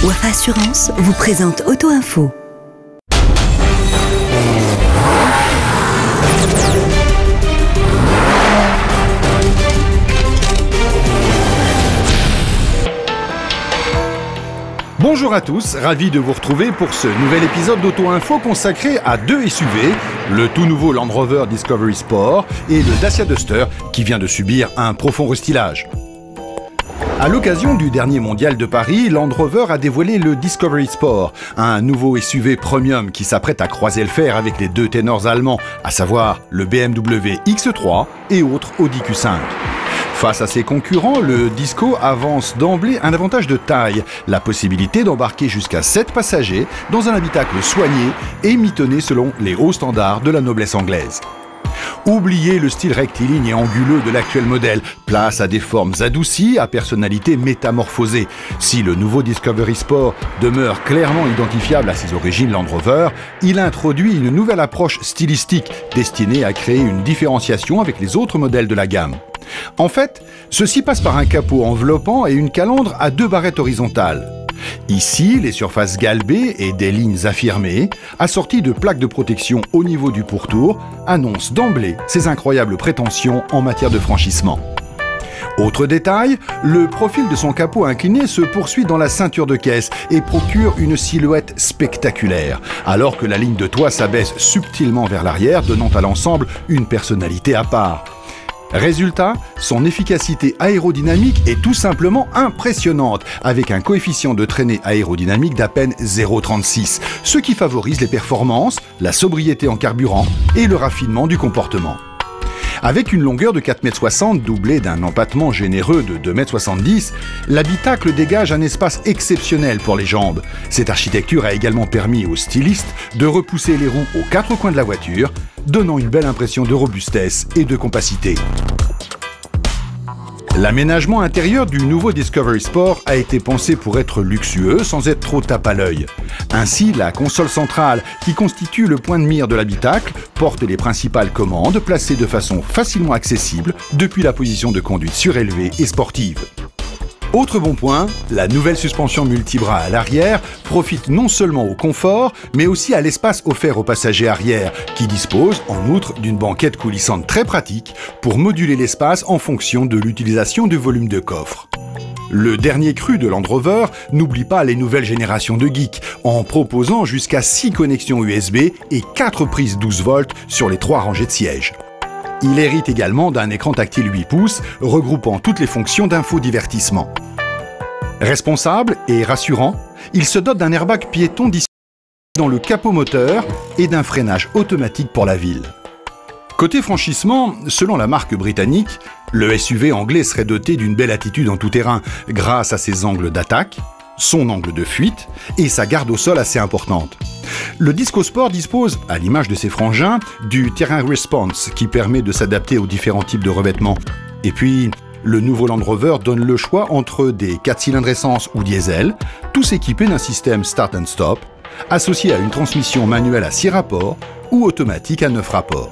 Wafa Assurance vous présente Auto Info. Bonjour à tous, ravi de vous retrouver pour ce nouvel épisode d'Auto Info consacré à deux SUV, le tout nouveau Land Rover Discovery Sport et le Dacia Duster qui vient de subir un profond restylage. À l'occasion du dernier mondial de Paris, Land Rover a dévoilé le Discovery Sport, un nouveau SUV premium qui s'apprête à croiser le fer avec les deux ténors allemands, à savoir le BMW X3 et autres Audi Q5. Face à ses concurrents, le Disco avance d'emblée un avantage de taille, la possibilité d'embarquer jusqu'à 7 passagers dans un habitacle soigné et mitonné selon les hauts standards de la noblesse anglaise. Oubliez le style rectiligne et anguleux de l'actuel modèle, place à des formes adoucies, à personnalité métamorphosée. Si le nouveau Discovery Sport demeure clairement identifiable à ses origines Land Rover, il introduit une nouvelle approche stylistique destinée à créer une différenciation avec les autres modèles de la gamme. En fait, ceci passe par un capot enveloppant et une calandre à 2 barrettes horizontales. Ici, les surfaces galbées et des lignes affirmées, assorties de plaques de protection au niveau du pourtour, annoncent d'emblée ses incroyables prétentions en matière de franchissement. Autre détail, le profil de son capot incliné se poursuit dans la ceinture de caisse et procure une silhouette spectaculaire, alors que la ligne de toit s'abaisse subtilement vers l'arrière, donnant à l'ensemble une personnalité à part. Résultat, son efficacité aérodynamique est tout simplement impressionnante, avec un coefficient de traînée aérodynamique d'à peine 0,36, ce qui favorise les performances, la sobriété en carburant et le raffinement du comportement. Avec une longueur de 4,60 m doublée d'un empattement généreux de 2,70 m, l'habitacle dégage un espace exceptionnel pour les jambes. Cette architecture a également permis aux stylistes de repousser les roues aux 4 coins de la voiture, donnant une belle impression de robustesse et de compacité. L'aménagement intérieur du nouveau Discovery Sport a été pensé pour être luxueux sans être trop tape à l'œil. Ainsi, la console centrale, qui constitue le point de mire de l'habitacle, porte les principales commandes placées de façon facilement accessible depuis la position de conduite surélevée et sportive. Autre bon point, la nouvelle suspension multibras à l'arrière profite non seulement au confort, mais aussi à l'espace offert aux passagers arrière, qui disposent en outre d'une banquette coulissante très pratique pour moduler l'espace en fonction de l'utilisation du volume de coffre. Le dernier cru de Land Rover n'oublie pas les nouvelles générations de geeks, en proposant jusqu'à 6 connexions USB et 4 prises 12 volts sur les 3 rangées de sièges. Il hérite également d'un écran tactile 8 pouces, regroupant toutes les fonctions d'infodivertissement. Responsable et rassurant, il se dote d'un airbag piéton disposé dans le capot moteur et d'un freinage automatique pour la ville. Côté franchissement, selon la marque britannique, le SUV anglais serait doté d'une belle attitude en tout-terrain grâce à ses angles d'attaque, son angle de fuite et sa garde au sol assez importante. Le Disco Sport dispose, à l'image de ses frangins, du Terrain Response qui permet de s'adapter aux différents types de revêtements. Et puis, le nouveau Land Rover donne le choix entre des 4 cylindres essence ou diesel, tous équipés d'un système Start and Stop, associé à une transmission manuelle à 6 rapports ou automatique à 9 rapports.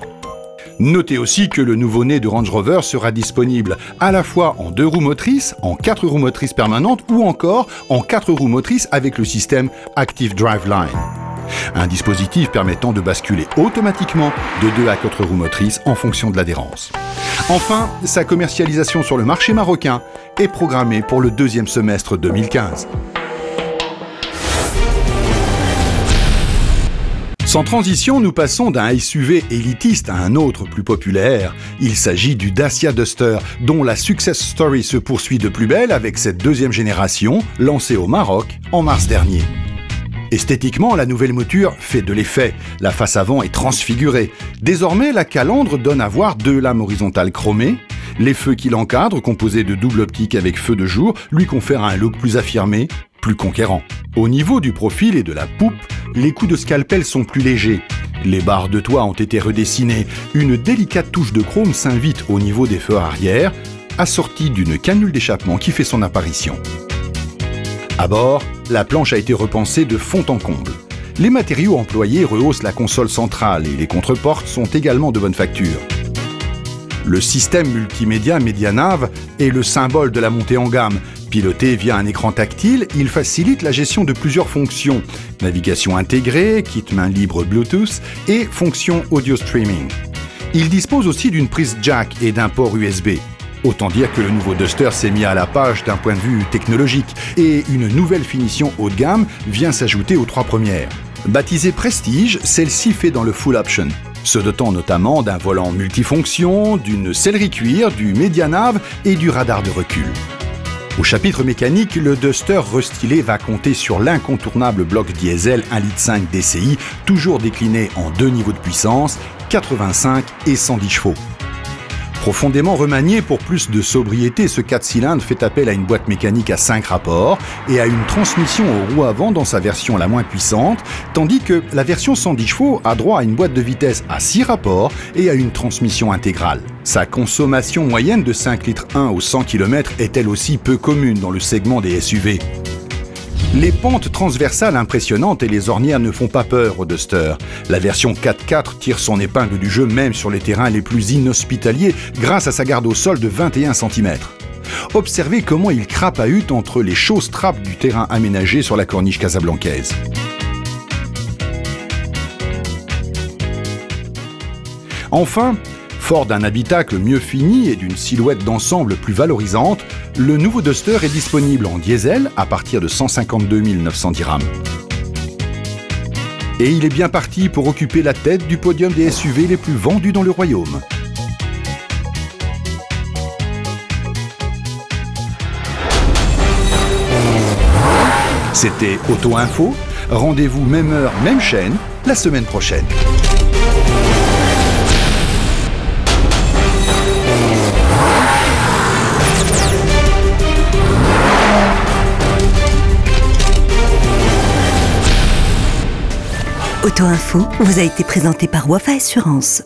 Notez aussi que le nouveau-né de Range Rover sera disponible à la fois en 2 roues motrices, en 4 roues motrices permanentes ou encore en 4 roues motrices avec le système Active Driveline. Un dispositif permettant de basculer automatiquement de 2 à 4 roues motrices en fonction de l'adhérence. Enfin, sa commercialisation sur le marché marocain est programmée pour le 2e semestre 2015. Sans transition, nous passons d'un SUV élitiste à un autre plus populaire. Il s'agit du Dacia Duster, dont la success story se poursuit de plus belle avec cette 2e génération, lancée au Maroc en mars dernier. Esthétiquement, la nouvelle mouture fait de l'effet. La face avant est transfigurée. Désormais, la calandre donne à voir 2 lames horizontales chromées. Les feux qui l'encadrent, composés de double optique avec feu de jour, lui confèrent un look plus affirmé, plus conquérant. Au niveau du profil et de la poupe, les coups de scalpel sont plus légers. Les barres de toit ont été redessinées. Une délicate touche de chrome s'invite au niveau des feux arrière, assortie d'une canule d'échappement qui fait son apparition. À bord, la planche a été repensée de fond en comble. Les matériaux employés rehaussent la console centrale et les contreportes sont également de bonne facture. Le système multimédia Medianav est le symbole de la montée en gamme, Piloté via un écran tactile, il facilite la gestion de plusieurs fonctions. Navigation intégrée, kit main libre Bluetooth et fonction audio streaming. Il dispose aussi d'une prise jack et d'un port USB. Autant dire que le nouveau Duster s'est mis à la page d'un point de vue technologique et une nouvelle finition haut de gamme vient s'ajouter aux trois premières. Baptisée Prestige, celle-ci fait dans le full option, se dotant notamment d'un volant multifonction, d'une sellerie cuir, du médianav et du radar de recul. Au chapitre mécanique, le Duster restylé va compter sur l'incontournable bloc diesel 1,5 litre DCI, toujours décliné en deux niveaux de puissance, 85 et 110 chevaux. Profondément remanié pour plus de sobriété, ce 4 cylindres fait appel à une boîte mécanique à 5 rapports et à une transmission aux roues avant dans sa version la moins puissante, tandis que la version 110 chevaux a droit à une boîte de vitesse à 6 rapports et à une transmission intégrale. Sa consommation moyenne de 5,1 litres au 100 km est elle aussi peu commune dans le segment des SUV. Les pentes transversales impressionnantes et les ornières ne font pas peur au Duster. La version 4x4 tire son épingle du jeu même sur les terrains les plus inhospitaliers grâce à sa garde au sol de 21 cm. Observez comment il crapahute entre les chausses trappes du terrain aménagé sur la corniche casablancaise. Enfin, fort d'un habitacle mieux fini et d'une silhouette d'ensemble plus valorisante, le nouveau Duster est disponible en diesel à partir de 152 900 dirhams. Et il est bien parti pour occuper la tête du podium des SUV les plus vendus dans le royaume. C'était Auto Info. Rendez-vous même heure, même chaîne, la semaine prochaine. Auto Info vous a été présenté par Wafa Assurance.